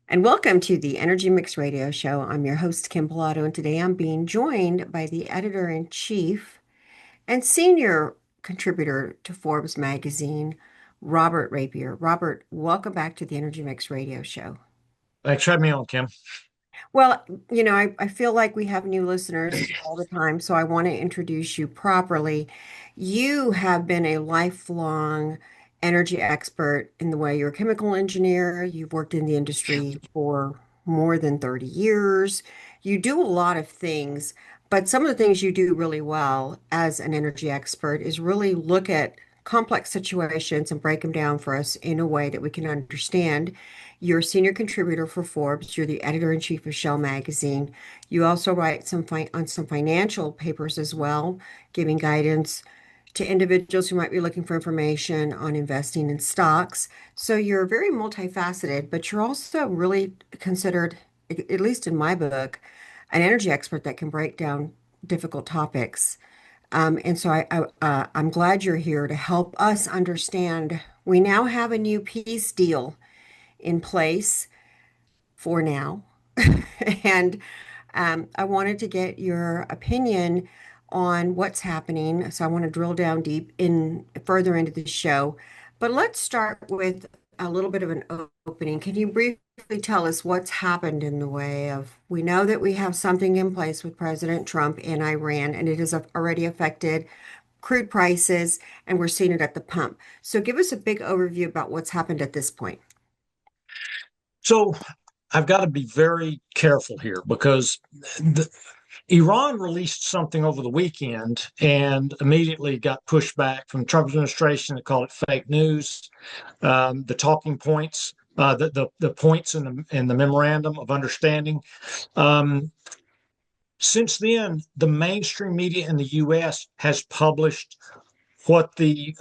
And welcome to the Energy Mixx Radio Show. I'm your host, Kim Pilato, and today I'm being joined by the editor-in-chief and senior contributor to Forbes magazine, Robert Rapier. Robert, welcome back to the Energy Mixx Radio Show. Thanks for having me on, Kim. Well, I feel like we have new listeners all the time, so I want to introduce you properly. You have been a lifelong energy expert in the way you're a chemical engineer. You've worked in the industry for more than 30 years. You do a lot of things, but some of the things you do really well as an energy expert is really look at complex situations and break them down for us in a way that we can understand. You're a senior contributor for Forbes. You're the editor-in-chief of Shell Magazine. You also write on some financial papers as well, giving guidance to individuals who might be looking for information on investing in stocks. So you're very multifaceted, but you're also really considered, at least in my book, an energy expert that can break down difficult topics. I'm glad you're here to help us understand. We now have a new peace deal in place for now. And I wanted to get your opinion on what's happening. So I want to drill down deep in further into the show. But let's start with a little bit of an opening. Can you briefly tell us what's happened in the way of, we know that we have something in place with President Trump in Iran, and it has already affected crude prices, and we're seeing it at the pump. So give us a big overview about what's happened at this point. So I've got to be very careful here because Iran released something over the weekend and immediately got pushback from the Trump administration that called it fake news. The talking points, the points in the memorandum of understanding. Um, since then, the mainstream media in the U.S. has published what the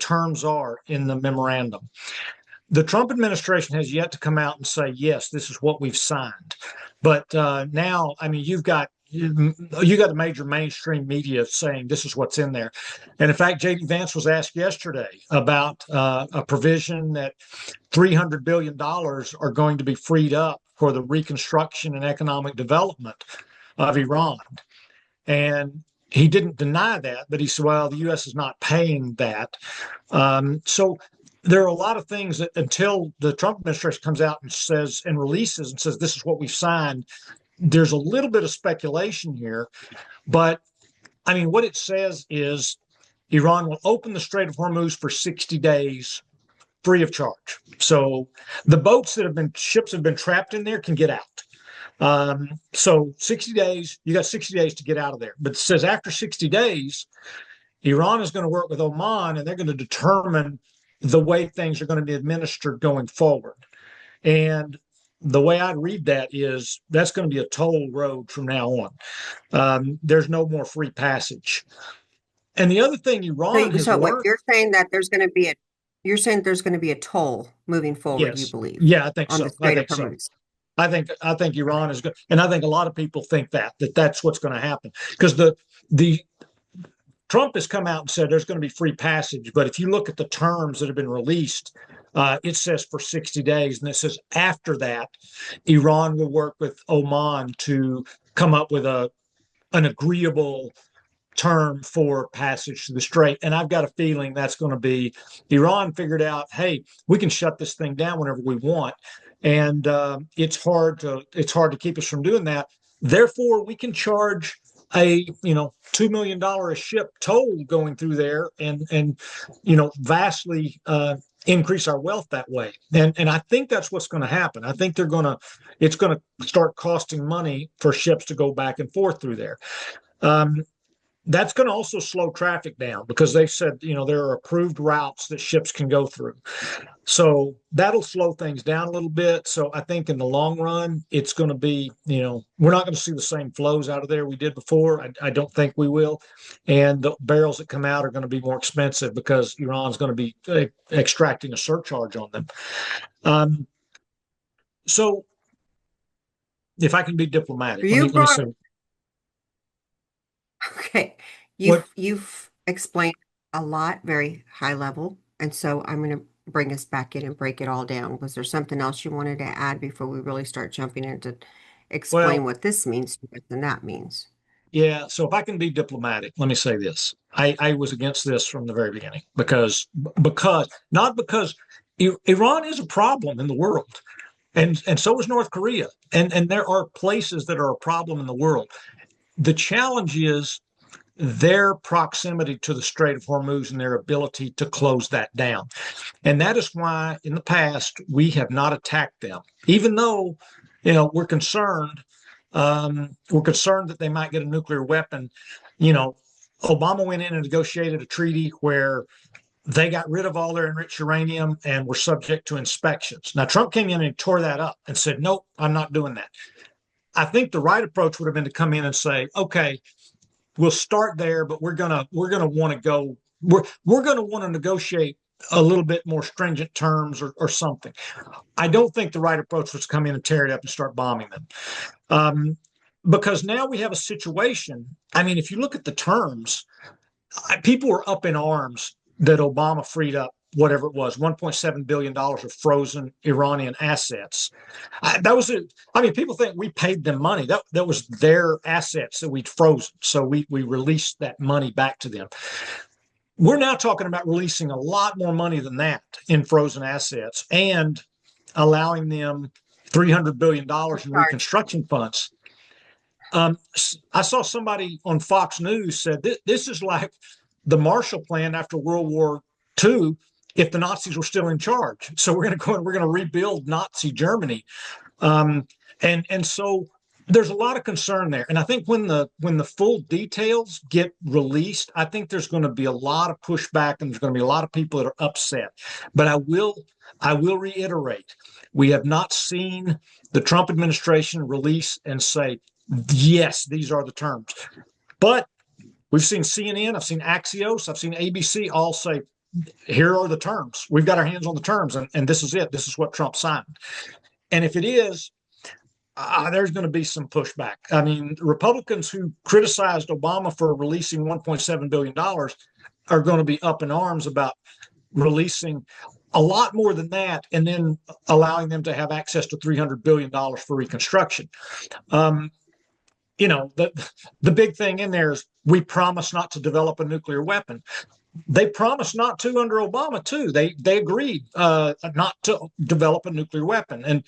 terms are in the memorandum. The Trump administration has yet to come out and say, yes, this is what we've signed. But now, I mean, you got the major mainstream media saying this is what's in there. And in fact, JD Vance was asked yesterday about a provision that $300 billion are going to be freed up for the reconstruction and economic development of Iran. And he didn't deny that, but he said, well, the U.S. is not paying that. So there are a lot of things that until the Trump administration comes out and says and releases and says, this is what we've signed, there's a little bit of speculation here. But I mean, what it says is Iran will open the Strait of Hormuz for 60 days free of charge. So the ships have been trapped in there can get out. So 60 days, you got 60 days to get out of there. But it says after 60 days, Iran is going to work with Oman and they're going to determine the way things are going to be administered going forward. And the way I read that is that's going to be a toll road from now on. There's no more free passage. And the other thing Iran has So what learned, you're saying that you're saying there's going to be a toll moving forward, you yes, believe, yeah, I think on the so. I Strait of think so. Hormuz. I think Iran is good, and I think a lot of people think that's what's going to happen because the Trump has come out and said there's going to be free passage, but if you look at the terms that have been released, it says for 60 days, and it says after that, Iran will work with Oman to come up with an agreeable term for passage to the strait. And I've got a feeling that's going to be Iran figured out, hey, we can shut this thing down whenever we want, and it's hard to keep us from doing that. Therefore, we can charge a $2 million a ship toll going through there and vastly increase our wealth that way. And I think that's what's going to happen. I think it's going to start costing money for ships to go back and forth through there. Um, that's going to also slow traffic down because they said, there are approved routes that ships can go through. So that'll slow things down a little bit. So I think in the long run, it's going to be, we're not going to see the same flows out of there we did before. I don't think we will. And the barrels that come out are going to be more expensive because Iran's going to be extracting a surcharge on them. Um, so if I can be diplomatic, let me You let me brought say Okay. what You've explained a lot, very high level. And so I'm going to bring us back in and break it all down. Was there something else you wanted to add before we really start jumping into explain Well, what this means to us and that means? yeah. So if I can be diplomatic, let me say this. I was against this from the very beginning because not because Iran is a problem in the world, and so is North Korea, and there are places that are a problem in the world. The challenge is their proximity to the Strait of Hormuz and their ability to close that down. And that is why in the past we have not attacked them, even though we're concerned that they might get a nuclear weapon. You know, Obama went in and negotiated a treaty where they got rid of all their enriched uranium and were subject to inspections. Now, Trump came in and tore that up and said, nope, I'm not doing that. I think the right approach would have been to come in and say, okay, we'll start there, but we're gonna want to go. We're gonna want to negotiate a little bit more stringent terms or something. I don't think the right approach was to come in and tear it up and start bombing them. Because now we have a situation. I mean, if you look at the terms, people were up in arms that Obama freed up whatever it was, $1.7 billion of frozen Iranian assets. That was it. I mean, people think we paid them money. That was their assets that we'd frozen. So we released that money back to them. We're now talking about releasing a lot more money than that in frozen assets and allowing them $300 billion in reconstruction funds. I saw somebody on Fox News said this is like the Marshall Plan after World War II if the Nazis were still in charge. So we're going to go and we're going to rebuild Nazi Germany. And so there's a lot of concern there. And I think when the full details get released, I think there's going to be a lot of pushback and there's going to be a lot of people that are upset. But I will reiterate, we have not seen the Trump administration release and say, yes, these are the terms. But we've seen CNN, I've seen Axios, I've seen ABC all say, here are the terms. We've got our hands on the terms, and this is it. This is what Trump signed. And if it is, there's going to be some pushback. I mean, Republicans who criticized Obama for releasing $1.7 billion are going to be up in arms about releasing a lot more than that and then allowing them to have access to $300 billion for reconstruction. The big thing in there is we promise not to develop a nuclear weapon. They promised not to under Obama too. They agreed not to develop a nuclear weapon, and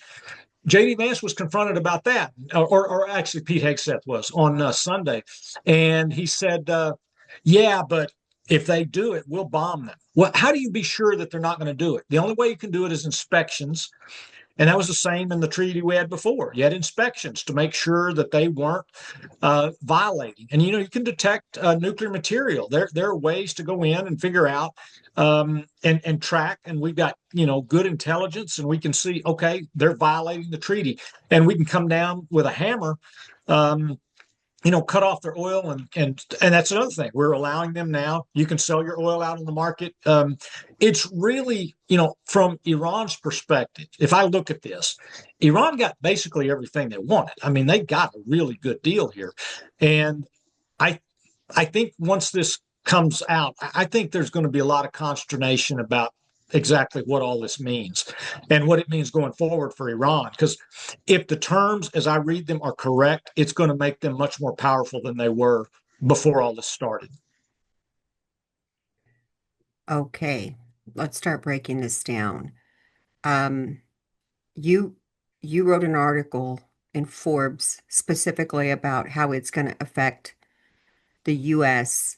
J.D. Vance was confronted about that, or actually Pete Hegseth was on Sunday, and he said, "Yeah, but if they do it, we'll bomb them." Well, how do you be sure that they're not going to do it? The only way you can do it is inspections. And that was the same in the treaty we had before. You had inspections to make sure that they weren't violating. And, you can detect nuclear material. There are ways to go in and figure out and track. And we've got, good intelligence and we can see, okay, they're violating the treaty. And we can come down with a hammer, cut off their oil. And that's another thing. We're allowing them now. You can sell your oil out on the market. It's really, from Iran's perspective, if I look at this, Iran got basically everything they wanted. I mean, they got a really good deal here. And I think once this comes out, I think there's going to be a lot of consternation about exactly what all this means and what it means going forward for Iran. Because if the terms, as I read them, are correct, it's going to make them much more powerful than they were before all this started. Okay, let's start breaking this down. Um, you you wrote an article in Forbes specifically about how it's going to affect the U.S.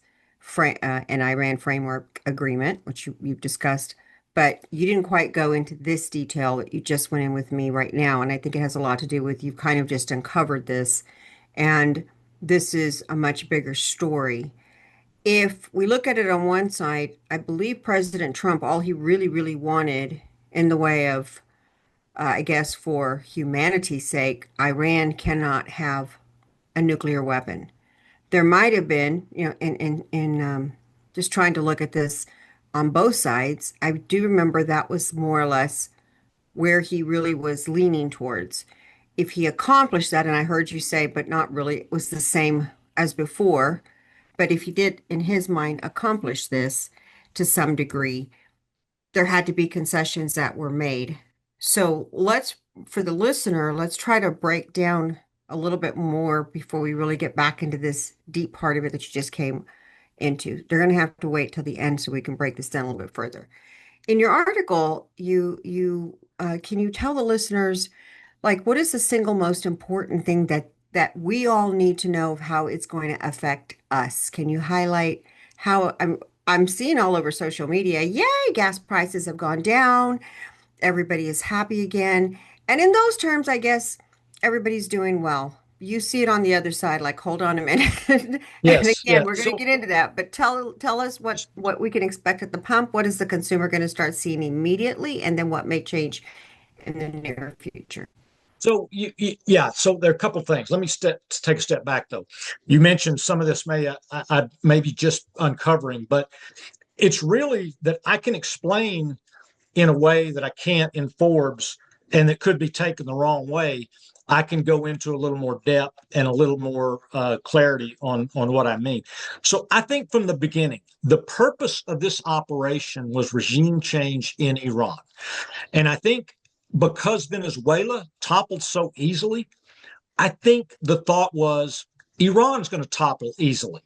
And Iran framework agreement, which you've discussed, but you didn't quite go into this detail that you just went in with me right now. And I think it has a lot to do with you've kind of just uncovered this, and this is a much bigger story. If we look at it on one side, I believe President Trump, all he really, really wanted in the way of, I guess, for humanity's sake, Iran cannot have a nuclear weapon. There might have been, in just trying to look at this on both sides, I do remember that was more or less where he really was leaning towards. If he accomplished that, and I heard you say, but not really, it was the same as before. But if he did, in his mind, accomplish this to some degree, there had to be concessions that were made. So for the listener, let's try to break down a little bit more before we really get back into this deep part of it that you just came into. They're going to have to wait till the end so we can break this down a little bit further. In your article, you can you tell the listeners like what is the single most important thing that we all need to know of how it's going to affect us? Can you highlight how I'm seeing all over social media, yay, gas prices have gone down, everybody is happy again. And in those terms, I guess everybody's doing well. You see it on the other side, like, hold on a minute. And Yes, again, yeah. we're going to So get into that, but tell us what we can expect at the pump. What is the consumer going to start seeing immediately, and then what may change in the near future? yeah, so there are a couple of things. Let me take a step back though. You mentioned some of this I may be just uncovering, but it's really that I can explain in a way that I can't in Forbes and that could be taken the wrong way. I can go into a little more depth and a little more clarity on what I mean. So I think from the beginning, the purpose of this operation was regime change in Iran. And I think because Venezuela toppled so easily, I think the thought was Iran's going to topple easily.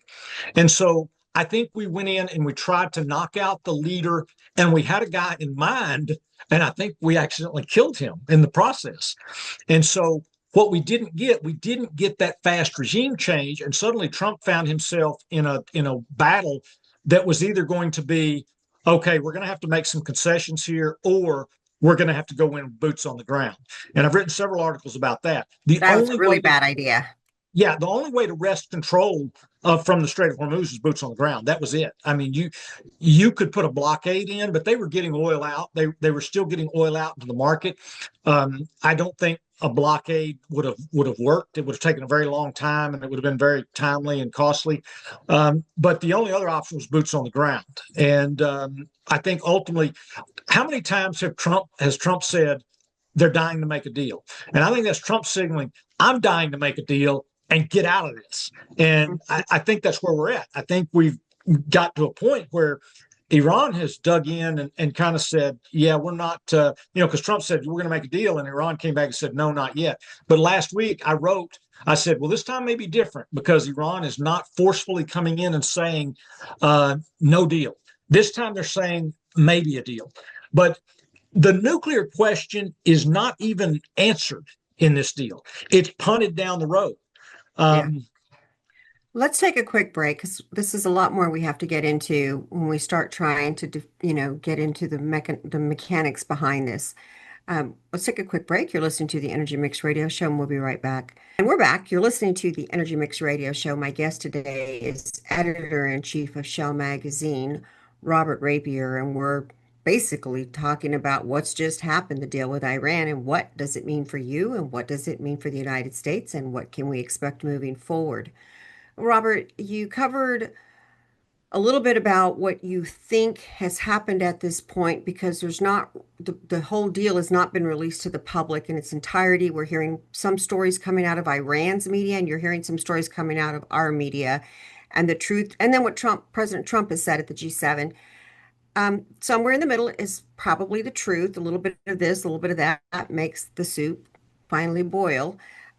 And so I think we went in and we tried to knock out the leader, and we had a guy in mind, and I think we accidentally killed him in the process. And so what we didn't get that fast regime change, and suddenly Trump found himself in a battle that was either going to be, okay, we're going to have to make some concessions here, or we're going to have to go in boots on the ground. And I've written several articles about that. That was a really bad idea. The only way to wrest control from the Strait of Hormuz is boots on the ground. That was it. I mean, you could put a blockade in, but they were getting oil out. They were still getting oil out into the market. I don't think a blockade would have worked. It would have taken a very long time, and it would have been very timely and costly. But the only other option was boots on the ground. And I think ultimately, how many times has Trump said they're dying to make a deal? And I think that's Trump signaling, I'm dying to make a deal and get out of this. And I think that's where we're at. I think we've got to a point where Iran has dug in and kind of said, yeah, we're not, because Trump said, we're going to make a deal. And Iran came back and said, no, not yet. But last week I said, well, this time may be different because Iran is not forcefully coming in and saying no deal. This time they're saying maybe a deal. But the nuclear question is not even answered in this deal. It's punted down the road. Yeah. Let's take a quick break because this is a lot more we have to get into when we start trying to, get into the mechanics behind this. Let's take a quick break. You're listening to the Energy Mixx Radio Show, and we'll be right back. And we're back. You're listening to the Energy Mixx Radio Show. My guest today is editor-in-chief of Shell Magazine, Robert Rapier, and we're basically talking about what's just happened, the deal with Iran, and what does it mean for you, and what does it mean for the United States, and what can we expect moving forward. Robert, you covered a little bit about what you think has happened at this point because there's not the whole deal has not been released to the public in its entirety. We're hearing some stories coming out of Iran's media, and you're hearing some stories coming out of our media, and the truth, and then what President Trump has said at the G7. Somewhere in the middle is probably the truth. A little bit of this, a little bit of that makes the soup finally boil.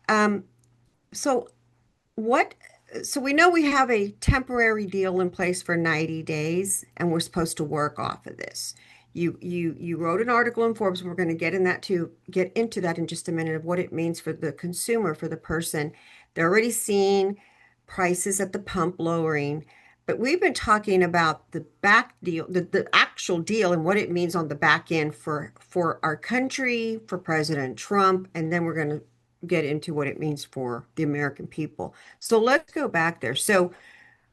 Um, so what so we know we have a temporary deal in place for 90 days and we're supposed to work off of this. You wrote an article in Forbes. We're going to get into that in just a minute of what it means for the consumer, for the person. They're already seeing prices at the pump lowering, but we've been talking about the back deal, the actual deal and what it means on the back end for our country, for President Trump, and then we're going to get into what it means for the American people. So let's go back there. So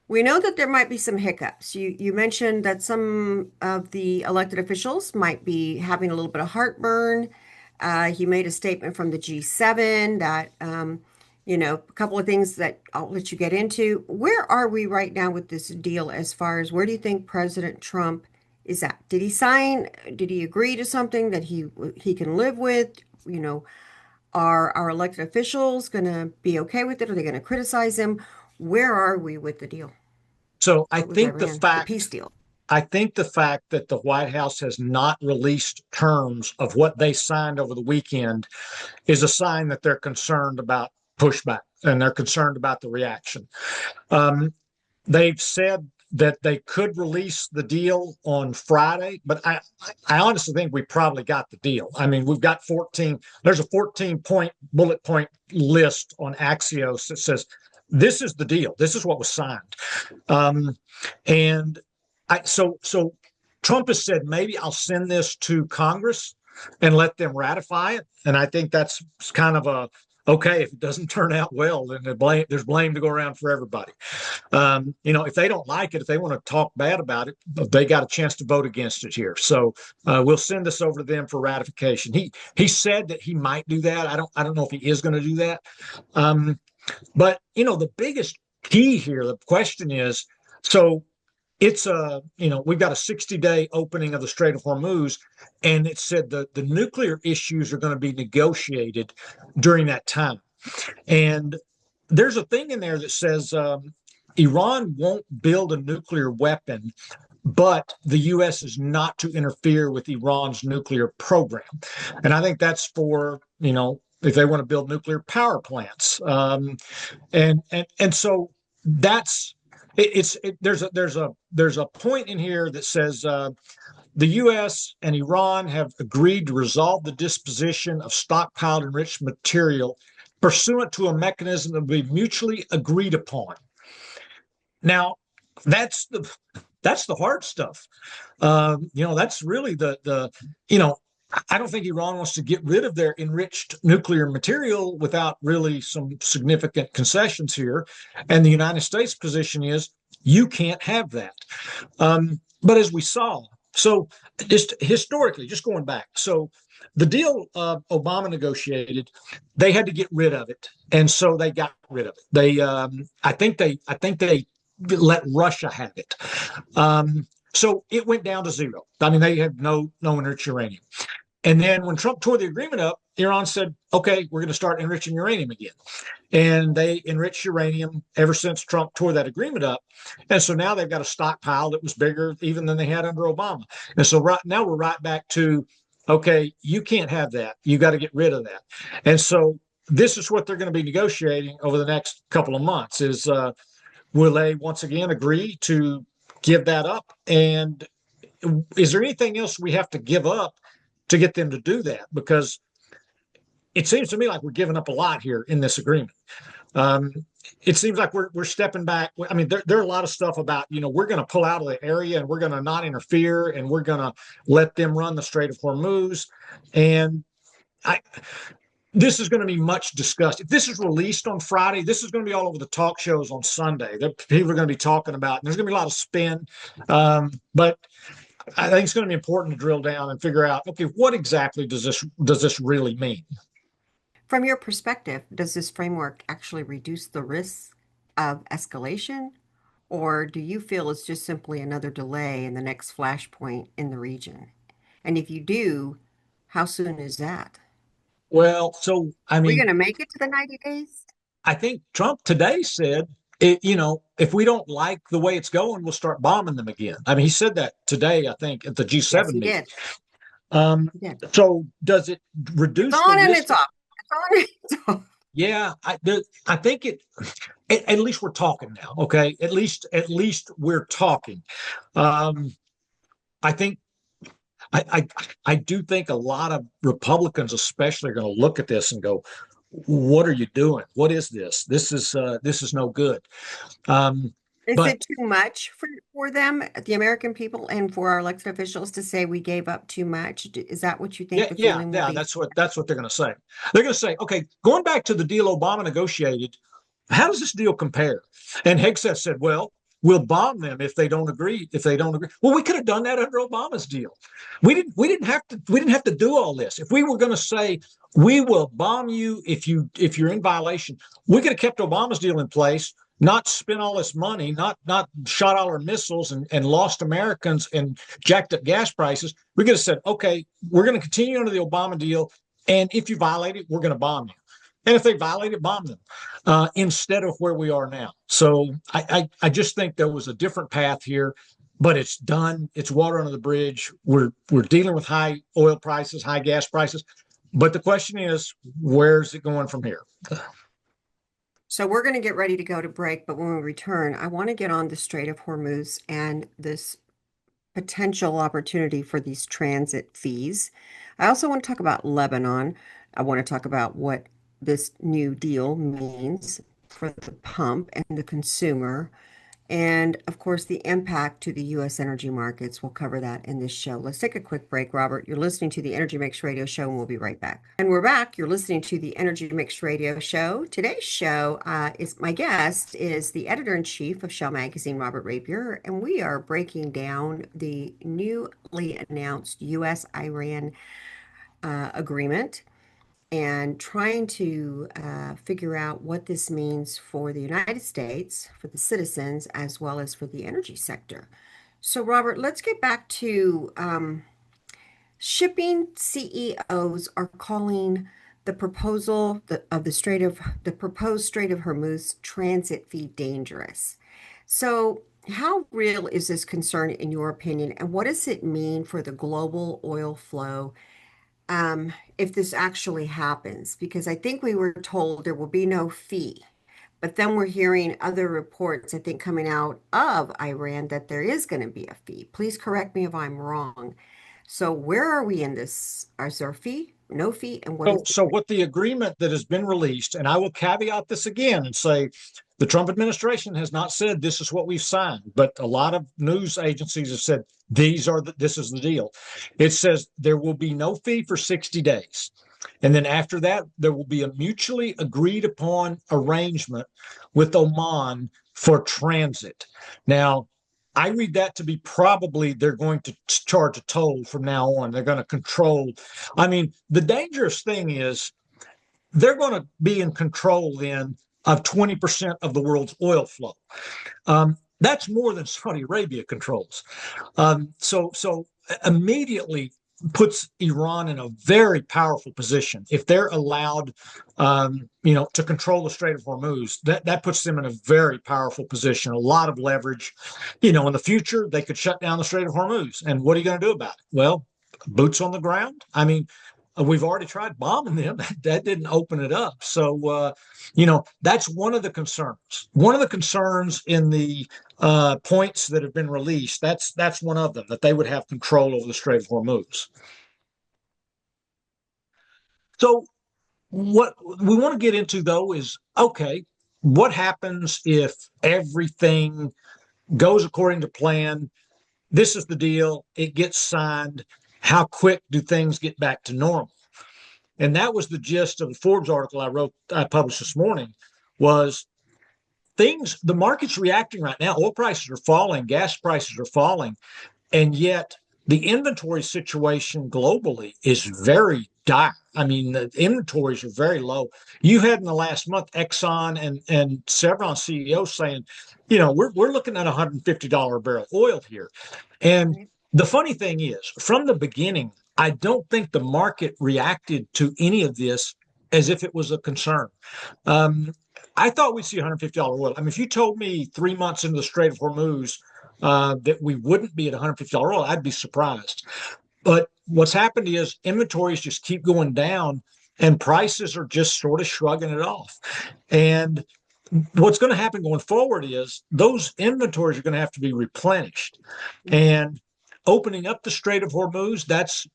we know that there might be some hiccups. You mentioned that some of the elected officials might be having a little bit of heartburn. He made a statement from the G7 that, a couple of things that I'll let you get into. Where are we right now with this deal as far as where do you think President Trump is at? Did he sign? Did he agree to something that he can live with? Are our elected officials going to be okay with it? Are they going to criticize him? Where are we with the deal So I with think Iran, the peace deal? I think the fact that the White House has not released terms of what they signed over the weekend is a sign that they're concerned about pushback and they're concerned about the reaction. Um, they've said that they could release the deal on Friday, but I honestly think we probably got the deal. I mean, we've got 14, there's a 14 bullet point list on Axios that says, this is the deal. This is what was signed. Um, and so Trump has said, maybe I'll send this to Congress and let them ratify it. And I think that's kind of a, okay, if it doesn't turn out well, then there's blame to go around for everybody. If they don't like it, if they want to talk bad about it, they got a chance to vote against it here. So we'll send this over to them for ratification. He said that he might do that. I don't know if he is going to do that. But the biggest key here, the question is, so it's we've got a 60-day opening of the Strait of Hormuz, and it said the nuclear issues are going to be negotiated during that time. And there's a thing in there that says Iran won't build a nuclear weapon, but the U.S. is not to interfere with Iran's nuclear program. And I think that's for, if they want to build nuclear power plants. And so that's, there's a point in here that says the U.S. and Iran have agreed to resolve the disposition of stockpiled enriched material pursuant to a mechanism that will be mutually agreed upon. Now, that's the hard stuff. That's really the I don't think Iran wants to get rid of their enriched nuclear material without really some significant concessions here. And the United States position is you can't have that. But as we saw, so just historically, just going back, so the deal Obama negotiated, they had to get rid of it, and so they got rid of it. I think they let Russia have it. So it went down to zero. I mean, they had no enriched uranium. And then when Trump tore the agreement up, Iran said, okay, we're going to start enriching uranium again. And they enriched uranium ever since Trump tore that agreement up. And so now they've got a stockpile that was bigger even than they had under Obama. And so right now we're right back to, okay, you can't have that. You got to get rid of that. And so this is what they're going to be negotiating over the next couple of months is will they once again agree to give that up? And is there anything else we have to give up to get them to do that? Because it seems to me like we're giving up a lot here in this agreement. It seems like we're stepping back. I mean, there are a lot of stuff about, we're going to pull out of the area and we're going to not interfere and we're going to let them run the Strait of Hormuz. And this is going to be much discussed. If this is released on Friday, this is going to be all over the talk shows on Sunday that people are going to be talking about. And there's going to be a lot of spin. But I think it's going to be important to drill down and figure out, okay, what exactly does this really mean? From your perspective, does this framework actually reduce the risks of escalation, or do you feel it's just simply another delay in the next flashpoint in the region? And if you do, how soon is that? Well, so I We're mean, going to make it to the 90 days? I think Trump today said, if we don't like the way it's going, we'll start bombing them again. I mean, he said that today, I think, at the G7 Yes, he meeting. did. He did. So does it reduce It's the on and risk? it's off. It's on and it's off. Yeah, I think at least we're talking now. Okay, at least we're talking. I think I do think a lot of Republicans, especially, are going to look at this and go, "What are you doing? What is this? This is no good." Is But it too much for them, the American people, and for our elected officials to say we gave up too much? Is that what you think yeah, the yeah, feeling will yeah. be? That's what they're going to say. They're going to say, "Okay, going back to the deal Obama negotiated, how does this deal compare?" And Hegseth said, "Well, we'll bomb them if they don't agree. If they don't agree, well, we could have done that under Obama's deal. We didn't have to do all this. If we were going to say we will bomb you if you're in violation, we could have kept Obama's deal in place, not spent all this money, not shot all our missiles and lost Americans and jacked up gas prices. We could have said, okay, we're going to continue under the Obama deal, and if you violate it, we're going to bomb you. And if they violate it, bomb them instead of where we are now. So I just think there was a different path here. but it's done. It's water under the bridge. We're dealing with high oil prices, high gas prices. But the question is, where's it going from here? So we're going to get ready to go to break, but when we return, I want to get on the Strait of Hormuz and this potential opportunity for these transit fees. I also want to talk about Lebanon. I want to talk about what this new deal means for the pump and the consumer. And of course, the impact to the U.S. energy markets. We'll cover that in this show. Let's take a quick break, Robert. You're listening to the Energy Mixx Radio Show, and we'll be right back. And we're back. You're listening to the Energy Mixx Radio Show. Today's show is my guest is the editor-in-chief of Shell Magazine, Robert Rapier, and we are breaking down the newly announced U.S.-Iran agreement and trying to figure out what this means for the United States, for the citizens, as well as for the energy sector. So, Robert, let's get back to shipping CEOs are calling the proposal of the proposed Strait of Hormuz transit fee dangerous. So, how real is this concern in your opinion, and what does it mean for the global oil flow? If this actually happens, because I think we were told there will be no fee, but then we're hearing other reports, I think, coming out of Iran that there is going to be a fee. Please correct me if I'm wrong. So where are we in this? Is there a fee? No fee? And what is So what the agreement that has been released, and I will caveat this again and say the Trump administration has not said this is what we've signed, but a lot of news agencies have said this is the deal. It says there will be no fee for 60 days. And then after that, there will be a mutually agreed upon arrangement with Oman for transit. Now, I read that to be probably they're going to charge a toll from now on. They're going to control. I mean, the dangerous thing is they're going to be in control then of 20% of the world's oil flow. That's more than Saudi Arabia controls. So immediately puts Iran in a very powerful position. If they're allowed, to control the Strait of Hormuz, that puts them in a very powerful position, a lot of leverage. In the future, they could shut down the Strait of Hormuz. And what are you going to do about it? Well, boots on the ground. I mean, we've already tried bombing them. That didn't open it up. So, that's one of the concerns. One of the concerns in the points that have been released, that's one of them, that they would have control over the Strait of Hormuz. So what we want to get into, though, is, okay, what happens if everything goes according to plan? This is the deal. It gets signed. How quick do things get back to normal? And that was the gist of the Forbes article I published this morning, was the market's reacting right now. Oil prices are falling, gas prices are falling, and yet the inventory situation globally is very dire. I mean, the inventories are very low. You had in the last month Exxon and Chevron CEOs saying, we're looking at $150 a barrel oil here. And the funny thing is, from the beginning, I don't think the market reacted to any of this as if it was a concern. I thought we'd see $150 oil. I mean, if you told me 3 months into the Strait of Hormuz that we wouldn't be at $150 oil, I'd be surprised. But what's happened is inventories just keep going down and prices are just sort of shrugging it off. And what's going to happen going forward is those inventories are going to have to be replenished. And opening up the Strait of Hormuz, that's,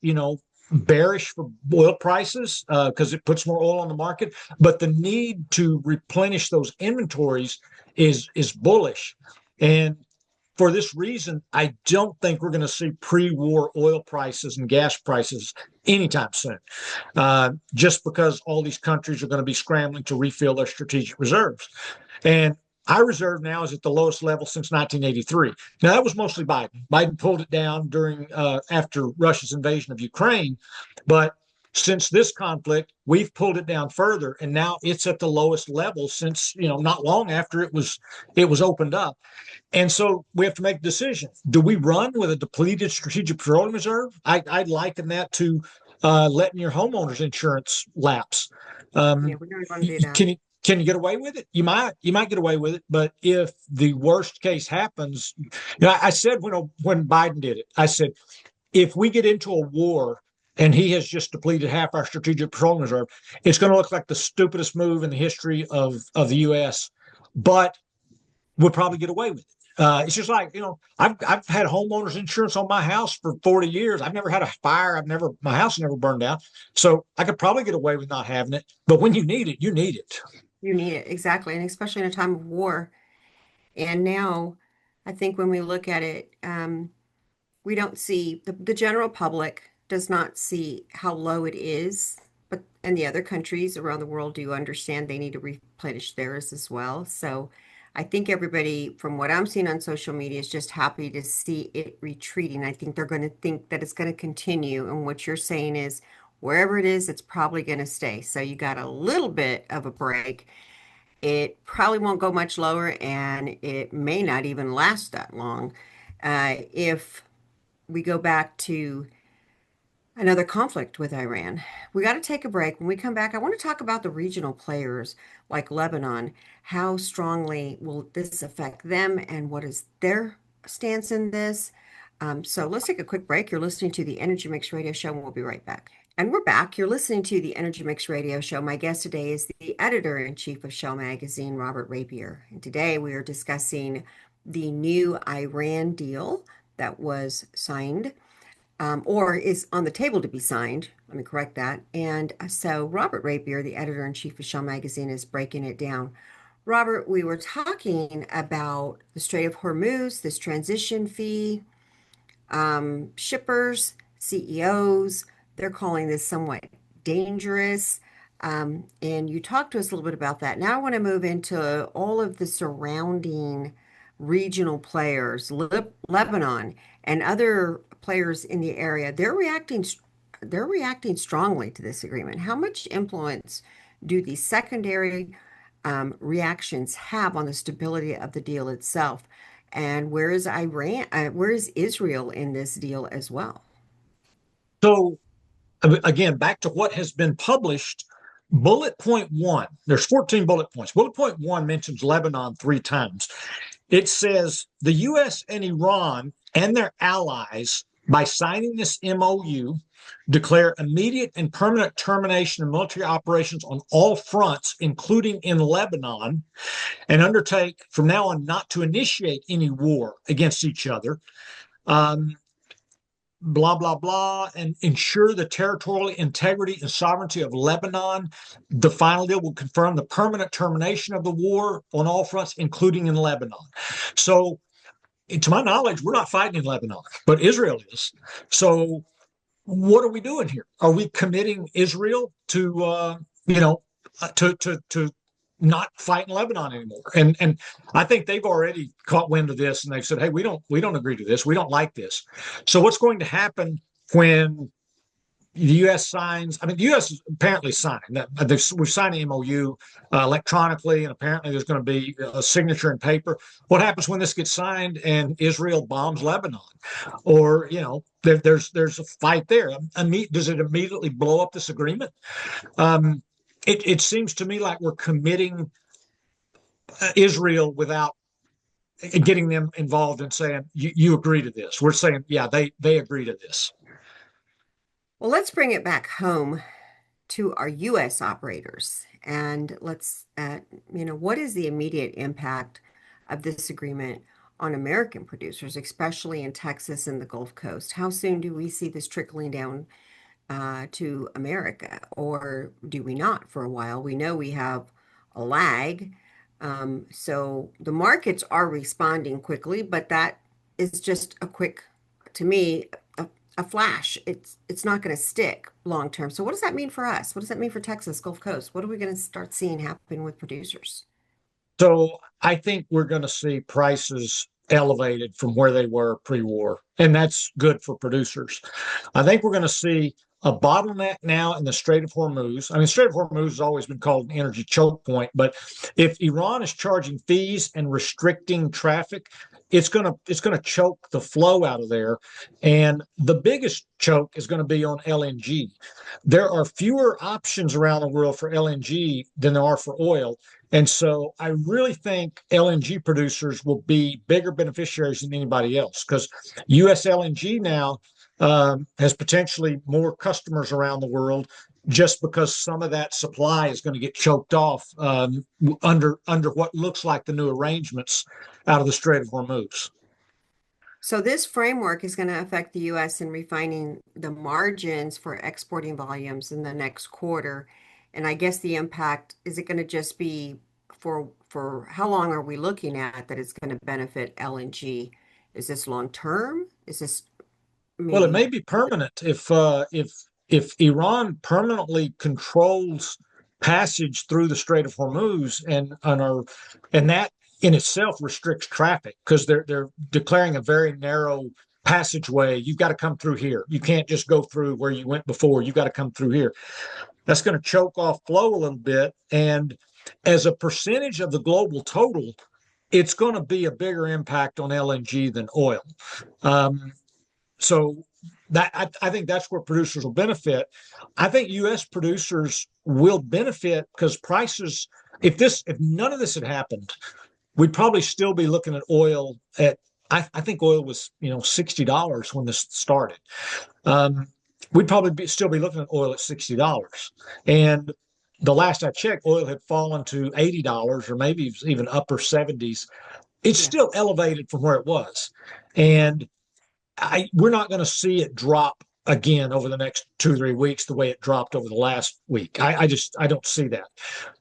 bearish for oil prices because it puts more oil on the market. But the need to replenish those inventories is bullish. And for this reason, I don't think we're going to see pre-war oil prices and gas prices anytime soon, just because all these countries are going to be scrambling to refill their strategic reserves. And our reserve now is at the lowest level since 1983. Now, that was mostly Biden. Biden pulled it down after Russia's invasion of Ukraine. But since this conflict, we've pulled it down further, and now it's at the lowest level since, not long after it was opened up. And so we have to make a decision. Do we run with a depleted strategic petroleum reserve? I'd liken that to letting your homeowner's insurance lapse. Yeah, we don't want to do that. Can you get away with it? You might get away with it, but if the worst case happens, I said when Biden did it, I said if we get into a war and he has just depleted half our strategic petroleum reserve, it's going to look like the stupidest move in the history of the U.S. But we'll probably get away with it. It's just like, I've had homeowners insurance on my house for 40 years. I've never had a fire. My house never burned down. So I could probably get away with not having it. But when you need it, you need it. You need it, exactly. And especially in a time of war. And now, I think when we look at it, we don't see the general public does not see how low it is, but and the other countries around the world do understand they need to replenish theirs as well. So I think everybody, from what I'm seeing on social media, is just happy to see it retreating. I think they're going to think that it's going to continue. And what you're saying is wherever it is, it's probably going to stay. So you got a little bit of a break. It probably won't go much lower, and it may not even last that long. If we go back to another conflict with Iran. We got to take a break. When we come back, I want to talk about the regional players like Lebanon. How strongly will this affect them, and what is their stance in this? So let's take a quick break. You're listening to the Energy Mixx Radio Show, and we'll be right back. And we're back. You're listening to the Energy Mixx Radio Show. My guest today is the editor-in-chief of Shell Magazine, Robert Rapier. And today we are discussing the new Iran deal that was signed, or is on the table to be signed. Let me correct that. And so Robert Rapier, the editor-in-chief of Shell Magazine, is breaking it down. Robert, we were talking about the Strait of Hormuz, this transition fee, shippers, CEOs, they're calling this somewhat dangerous. And you talked to us a little bit about that. Now I want to move into all of the surrounding regional players, Lebanon and other players in the area. They're reacting strongly to this agreement. How much influence do these secondary reactions have on the stability of the deal itself? And where is Iran? Where is Israel in this deal as well? So again, back to what has been published. Bullet point one, there's 14 bullet points. Bullet point one mentions Lebanon 3 times. It says the U.S. and Iran and their allies, by signing this MOU, declare immediate and permanent termination of military operations on all fronts, including in Lebanon, and undertake from now on not to initiate any war against each other. Blah, blah, blah, and ensure the territorial integrity and sovereignty of Lebanon. The final deal will confirm the permanent termination of the war on all fronts, including in Lebanon. So, to my knowledge, we're not fighting in Lebanon, but Israel is. So, what are we doing here? Are we committing Israel to, to not fight in Lebanon anymore? And I think they've already caught wind of this, and they've said, "Hey, we don't agree to this. We don't like this." So what's going to happen when the U.S. signs? I mean, the U.S. is apparently signing that. We've signed an MOU electronically, and apparently there's going to be a signature in paper. What happens when this gets signed and Israel bombs Lebanon, or there's a fight there? Does it immediately blow up this agreement? It seems to me like we're committing Israel without getting them involved and saying, you agree to this. We're saying, yeah, they agree to this. Well, let's bring it back home to our U.S. operators, and let's, what is the immediate impact of this agreement on American producers, especially in Texas and the Gulf Coast? How soon do we see this trickling down to America, or do we not for a while? We know we have a lag. So the markets are responding quickly, but that is just to me, a flash. It's not going to stick long term. So what does that mean for us? What does that mean for Texas, Gulf Coast? What are we going to start seeing happen with producers? So I think we're going to see prices elevated from where they were pre-war, and that's good for producers. I think we're going to see a bottleneck now in the Strait of Hormuz. I mean, Strait of Hormuz has always been called an energy choke point, but if Iran is charging fees and restricting traffic, it's gonna choke the flow out of there, and the biggest choke is going to be on LNG. There are fewer options around the world for LNG than there are for oil, and so I really think LNG producers will be bigger beneficiaries than anybody else because U.S. LNG now has potentially more customers around the world just because some of that supply is going to get choked off under what looks like the new arrangements out of the Strait of Hormuz. So this framework is going to affect the U.S. in refining the margins for exporting volumes in the next quarter. And I guess the impact, is it going to just be for how long are we looking at that it's going to benefit LNG? Is this long term? Is this Well, it maybe? may be permanent if Iran permanently controls passage through the Strait of Hormuz and that in itself restricts traffic because they're declaring a very narrow passageway. You've got to come through here. You can't just go through where you went before. You've got to come through here. That's going to choke off flow a little bit. And as a percentage of the global total, it's going to be a bigger impact on LNG than oil. Um, so I think that's where producers will benefit. I think U.S. producers will benefit because prices. If none of this had happened, we'd probably still be looking at oil at. I think oil was $60 when this started. Um, we'd probably still be looking at oil at $60, and the last I checked, oil had fallen to $80 or maybe even upper 70s. It's Yeah. still elevated from where it was, and we're not going to see it drop again over the next 2 or 3 weeks the way it dropped over the last week. I don't see that.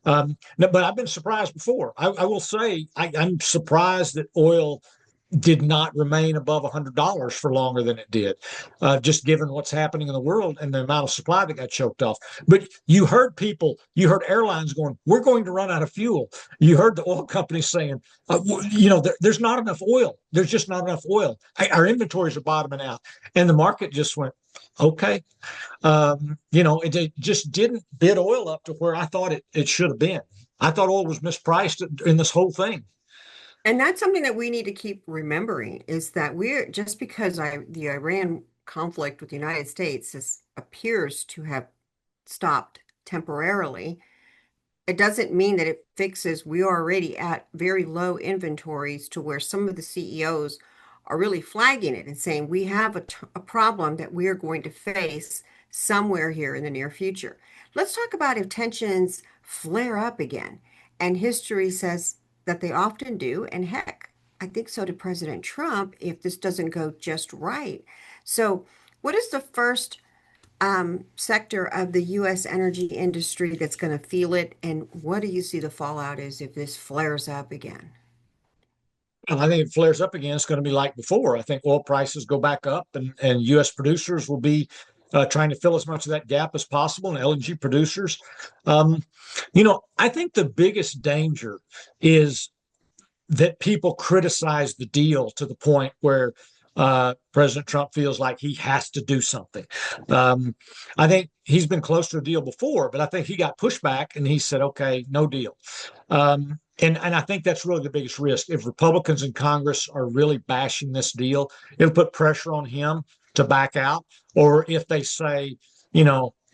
No, but I've been surprised before. I will say I'm surprised that oil did not remain above $100 for longer than it did, just given what's happening in the world and the amount of supply that got choked off. But you heard airlines going, "We're going to run out of fuel." You heard the oil companies saying, there's not enough oil. There's just not enough oil. Our inventories are bottoming out." And the market just went, okay. It just didn't bid oil up to where I thought it should have been. I thought oil was mispriced in this whole thing. And that's something that we need to keep remembering is that we're just because the Iran conflict with the United States appears to have stopped temporarily, it doesn't mean that it fixes. We are already at very low inventories to where some of the CEOs are really flagging it and saying we have a problem that we are going to face somewhere here in the near future. Let's talk about if tensions flare up again. And history says that they often do. And heck, I think so did President Trump if this doesn't go just right. So, what is the first sector of the U.S. energy industry that's going to feel it? And what do you see the fallout is if this flares up again? And I think if it flares up again, it's going to be like before. I think oil prices go back up, and U.S. producers will be trying to fill as much of that gap as possible, and LNG producers. Um, I think the biggest danger is that people criticize the deal to the point where President Trump feels like he has to do something. I think he's been close to a deal before, but I think he got pushback and he said, okay, no deal. And I think that's really the biggest risk. If Republicans in Congress are really bashing this deal, it'll put pressure on him to back out. Or if they say,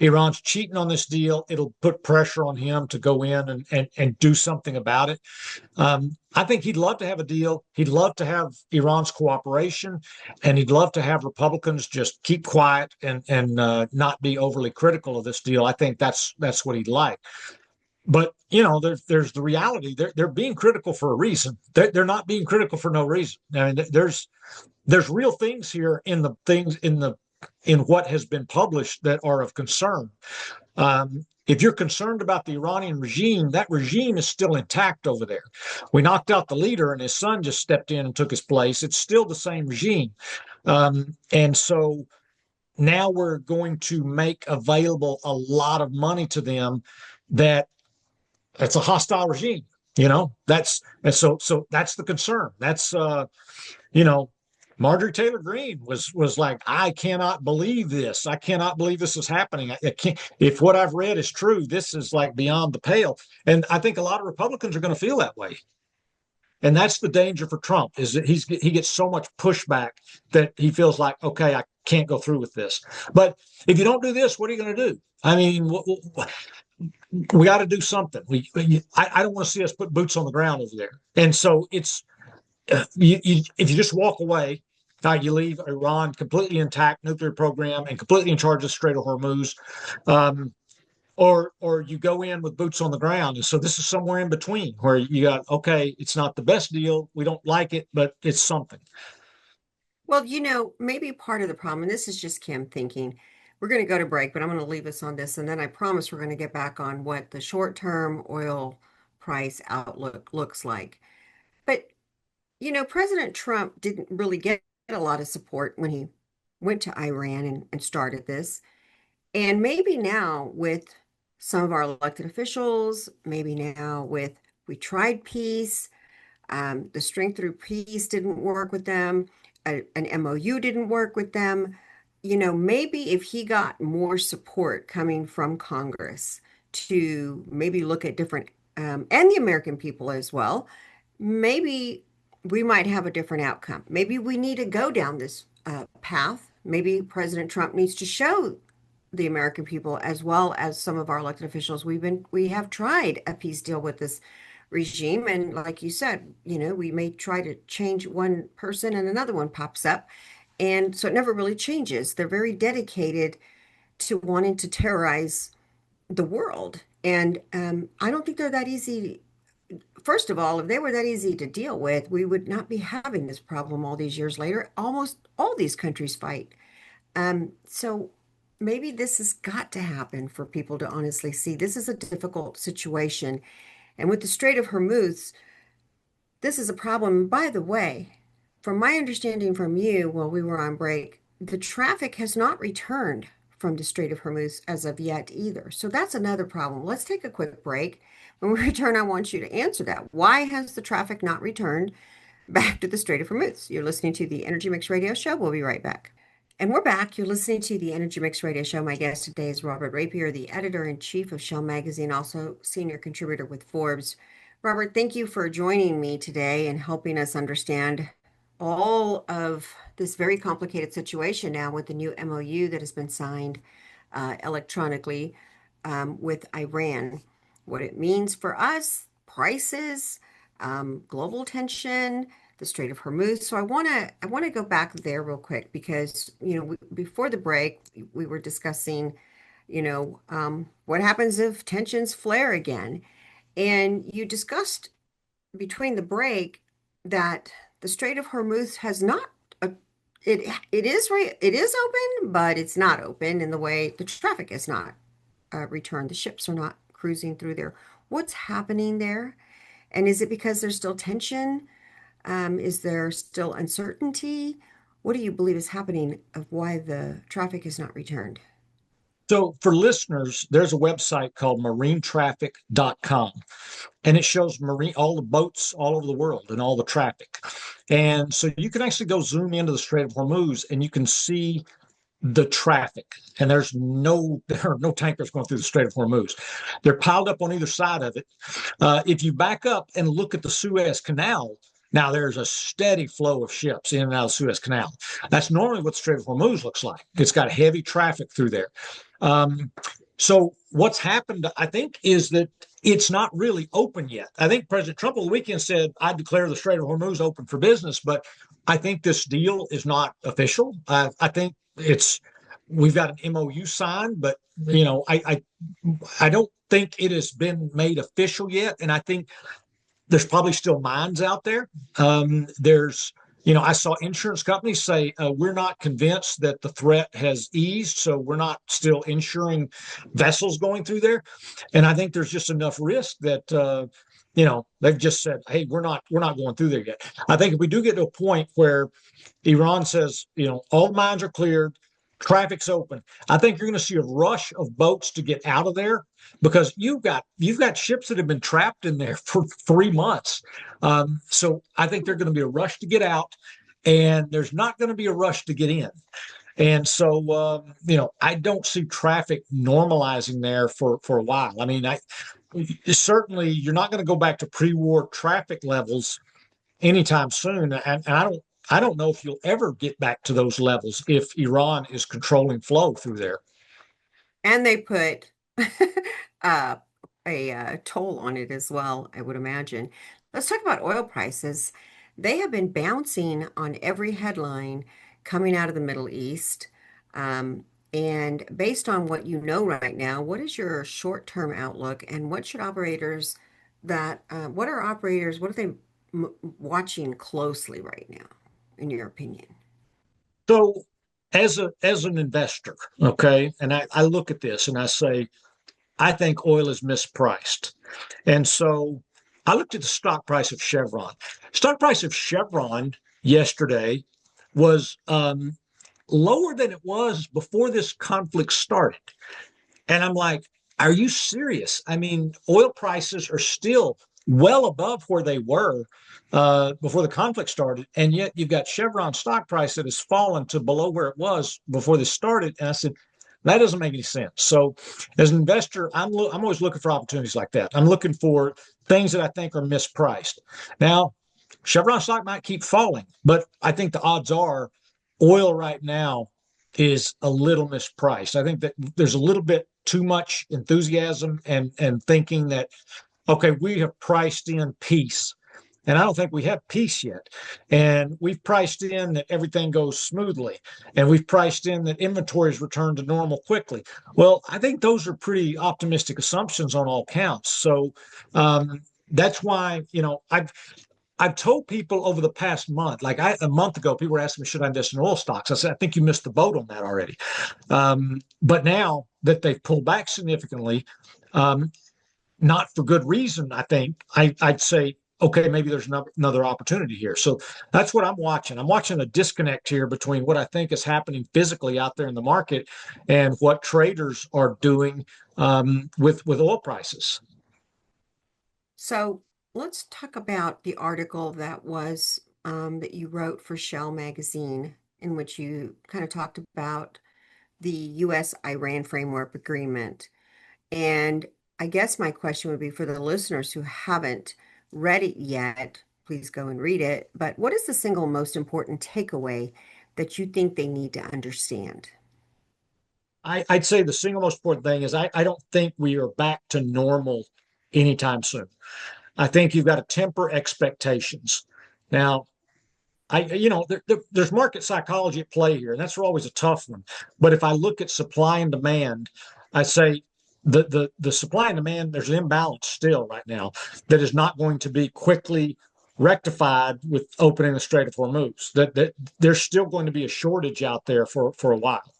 Iran's cheating on this deal, it'll put pressure on him to go in and do something about it. I think he'd love to have a deal. He'd love to have Iran's cooperation, and he'd love to have Republicans just keep quiet and not be overly critical of this deal. I think that's what he'd like. But there's the reality. They're being critical for a reason. They're not being critical for no reason. I mean, there's real things here in what has been published that are of concern. If you're concerned about the Iranian regime, that regime is still intact over there. We knocked out the leader, and his son just stepped in and took his place. It's still the same regime, and so now we're going to make available a lot of money to them that's a hostile regime. So that's the concern. That's you know, Marjorie Taylor Greene was like, I cannot believe this. I cannot believe this is happening. I can't. If what I've read is true, this is like beyond the pale. And I think a lot of Republicans are going to feel that way. And that's the danger for Trump, is that he gets so much pushback that he feels like, okay, I can't go through with this. But if you don't do this, what are you going to do? I mean, we got to do something. I don't want to see us put boots on the ground over there. And so it's if you just walk away, you leave Iran completely intact nuclear program and completely in charge of the Strait of Hormuz, um, or you go in with boots on the ground. And so this is somewhere in between where you got, okay, it's not the best deal. We don't like it, but it's something. Well, maybe part of the problem, and this is just Kim thinking, we're going to go to break, but I'm going to leave us on this, and then I promise we're going to get back on what the short-term oil price outlook looks like. But, President Trump didn't really get a lot of support when he went to Iran and started this. And maybe now with some of our elected officials, maybe now with we tried peace, the strength through peace didn't work with them. An MOU didn't work with them. Maybe if he got more support coming from Congress to maybe look at different, and the American people as well, maybe we might have a different outcome. Maybe we need to go down this path. Maybe President Trump needs to show the American people, as well as some of our elected officials, we have tried a peace deal with this regime. And like you said, we may try to change one person and another one pops up. And so it never really changes. They're very dedicated to wanting to terrorize the world. And I don't think they're that easy. First of all, if they were that easy to deal with, we would not be having this problem all these years later. Almost all these countries fight. So maybe this has got to happen for people to honestly see this is a difficult situation. And with the Strait of Hormuz, this is a problem. By the way, from my understanding from you while we were on break, the traffic has not returned from the Strait of Hormuz as of yet either. So that's another problem. Let's take a quick break. When we return, I want you to answer that. Why has the traffic not returned back to the Strait of Hormuz? You're listening to the Energy Mixx Radio Show. We'll be right back. And we're back. You're listening to the Energy Mixx Radio Show. My guest today is Robert Rapier, the editor-in-chief of Shell Magazine, also senior contributor with Forbes. Robert, thank you for joining me today and helping us understand all of this very complicated situation now with the new MOU that has been signed electronically with Iran, what it means for us, prices, global tension, the Strait of Hormuz. So I want to go back there real quick because before the break we were discussing what happens if tensions flare again, and you discussed between the break that the Strait of Hormuz has not it is open, but it's not open in the way the traffic is not returned. The ships are not cruising through there. What's happening there? And is it because there's still tension? Is there still uncertainty? What do you believe is happening of why the traffic is not returned? So for listeners, there's a website called marinetraffic.com, and it shows all the boats all over the world and all the traffic. And so you can actually go zoom into the Strait of Hormuz and you can see the traffic. And there are no tankers going through the Strait of Hormuz. They're piled up on either side of it. If you back up and look at the Suez Canal, now there's a steady flow of ships in and out of the Suez Canal. That's normally what the Strait of Hormuz looks like. It's got heavy traffic through there. So what's happened, I think, is that it's not really open yet. I think President Trump over the weekend said, I declare the Strait of Hormuz open for business, but I think this deal is not official. I think we've got an MOU signed, but I don't think it has been made official yet. And I think there's probably still mines out there. I saw insurance companies say, we're not convinced that the threat has eased, so we're not still insuring vessels going through there. And I think there's just enough risk that, they've just said, hey, we're not going through there yet. I think if we do get to a point where Iran says, all the mines are cleared, traffic's open, I think you're going to see a rush of boats to get out of there, because you've got ships that have been trapped in there for 3 months. So I think there's going to be a rush to get out, and there's not going to be a rush to get in. And so, I don't see traffic normalizing there for a while. I mean, certainly you're not going to go back to pre-war traffic levels anytime soon. And I don't know if you'll ever get back to those levels if Iran is controlling flow through there. And they put uh, a toll on it as well, I would imagine. Let's talk about oil prices. They have been bouncing on every headline coming out of the Middle East. Um, and based on what you know right now, what is your short-term outlook, and what are operators, what are they watching closely right now, in your opinion? So as an investor, okay, and I look at this and I say, I think oil is mispriced. And so I looked at the stock price of Chevron. Stock price of Chevron yesterday was lower than it was before this conflict started. And I'm like, are you serious? I mean, oil prices are still well above where they were before the conflict started. And yet you've got Chevron stock price that has fallen to below where it was before this started. And I said, that doesn't make any sense. So as an investor, I'm always looking for opportunities like that. I'm looking for things that I think are mispriced. Now, Chevron stock might keep falling, but I think the odds are oil right now is a little mispriced. I think that there's a little bit too much enthusiasm and thinking that, okay, we have priced in peace. And I don't think we have peace yet. And we've priced in that everything goes smoothly. And we've priced in that inventories return to normal quickly. Well, I think those are pretty optimistic assumptions on all counts. So that's why, I've told people over the past month, a month ago, people were asking me, should I invest in oil stocks? I said, I think you missed the boat on that already. But now that they've pulled back significantly, not for good reason, I think, I'd say, okay, maybe there's another opportunity here. So that's what I'm watching. I'm watching a disconnect here between what I think is happening physically out there in the market and what traders are doing with oil prices. So let's talk about the article that you wrote for Shell magazine, in which you kind of talked about the U.S.-Iran Framework Agreement. And I guess my question would be for the listeners who haven't read it yet, please go and read it. But what is the single most important takeaway that you think they need to understand? I'd say the single most important thing is I don't think we are back to normal anytime soon. I think you've got to temper expectations. Now, there's market psychology at play here, and that's always a tough one. But if I look at supply and demand, I say the supply and demand, there's an imbalance still right now that is not going to be quickly rectified with opening the Strait of Hormuz. That there's still going to be a shortage out there for a while.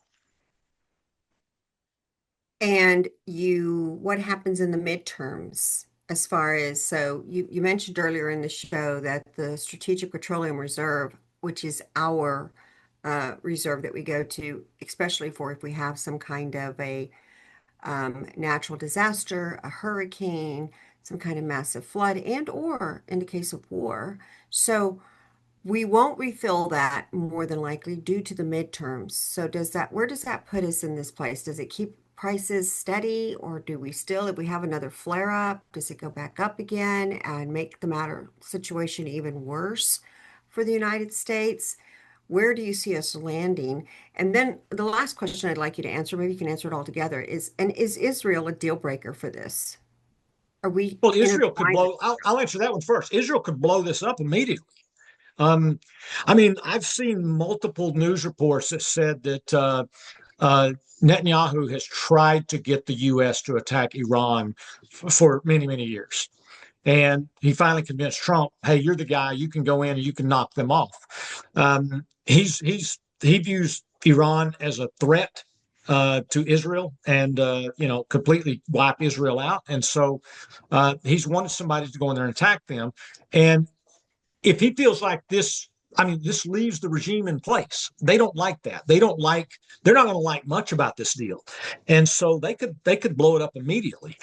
And what happens in the midterms as far as, so you mentioned earlier in the show that the Strategic Petroleum Reserve, which is our reserve that we go to, especially for if we have some kind of a natural disaster, a hurricane, some kind of massive flood, and or in the case of war. So we won't refill that more than likely due to the midterms. So where does that put us in this place? Does it keep prices steady, or do we still, if we have another flare up, does it go back up again and make the matter situation even worse for the United States? Where do you see us landing? And then the last question I'd like you to answer, maybe you can answer it all together, is Israel a deal breaker for this? Are we Well, Israel could intertwined? blow. I'll answer that one first. Israel could blow this up immediately. Um, I mean, I've seen multiple news reports that said that Netanyahu has tried to get the U.S. to attack Iran for many, many years. And he finally convinced Trump, hey, you're the guy, you can go in and you can knock them off. He views Iran as a threat to Israel and completely wipe Israel out. And so he's wanted somebody to go in there and attack them. And if he feels like this, I mean, this leaves the regime in place. They don't like that. They're not going to like much about this deal. And so they could blow it up immediately.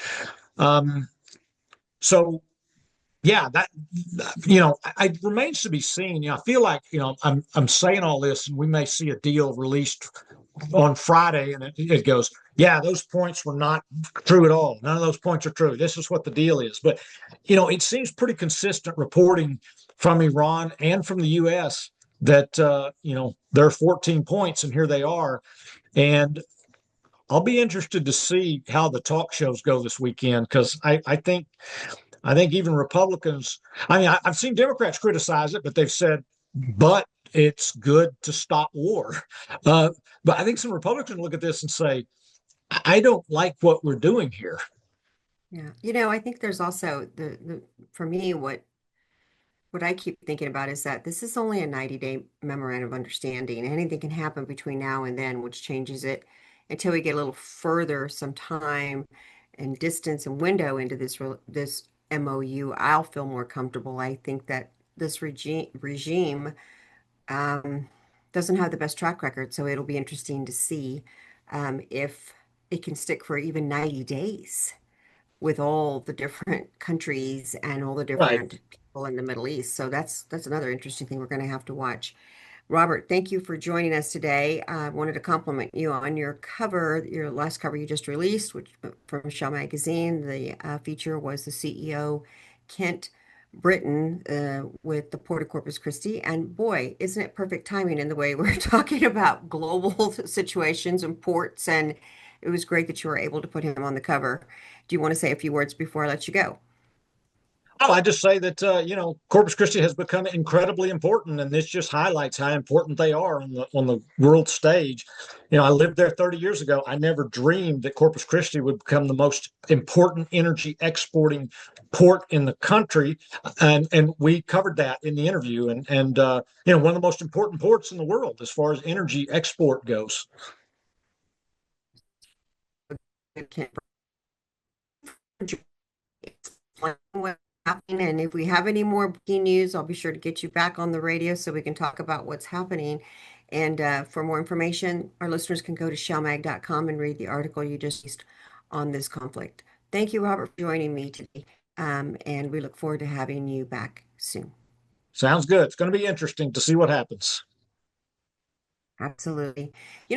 Um, so yeah, it remains to be seen. I feel like, I'm saying all this and we may see a deal released on Friday, and it goes, yeah, those points were not true at all. None of those points are true. This is what the deal is. But, it seems pretty consistent reporting from Iran and from the U.S. that, there are 14 points, and here they are. And I'll be interested to see how the talk shows go this weekend, because I think even Republicans, I mean, I've seen Democrats criticize it, but they've said, but it's good to stop war. Uh, but I think some Republicans look at this and say, I don't like what we're doing here. Yeah. I think there's also the for me, what I keep thinking about is that this is only a 90-day memorandum of understanding. Anything can happen between now and then, which changes it until we get a little further, some time and distance and window into this MOU. I'll feel more comfortable. I think that this regime um, doesn't have the best track record, so it'll be interesting to see if it can stick for even 90 days with all the different countries and all the Right. different people in the Middle East. So that's another interesting thing we're going to have to watch. Robert, thank you for joining us today. I wanted to compliment you on your cover, your last cover you just released, which from Shell Magazine. The feature was the CEO, Kent Britain, with the Port of Corpus Christi. And boy, isn't it perfect timing in the way we're talking about global situations and ports. And it was great that you were able to put him on the cover. Do you want to say a few words before I let you go? Oh, I just say that Corpus Christi has become incredibly important, and this just highlights how important they are on the world stage. I lived there 30 years ago. I never dreamed that Corpus Christi would become the most important energy exporting port in the country, and we covered that in the interview. And one of the most important ports in the world as far as energy export goes. Explain what's happening. And if we have any more breaking news, I'll be sure to get you back on the radio so we can talk about what's happening. And for more information, our listeners can go to shellmag.com and read the article you just used on this conflict. Thank you, Robert, for joining me today. And we look forward to having you back soon. Sounds good. It's going to be interesting to see what happens. Absolutely.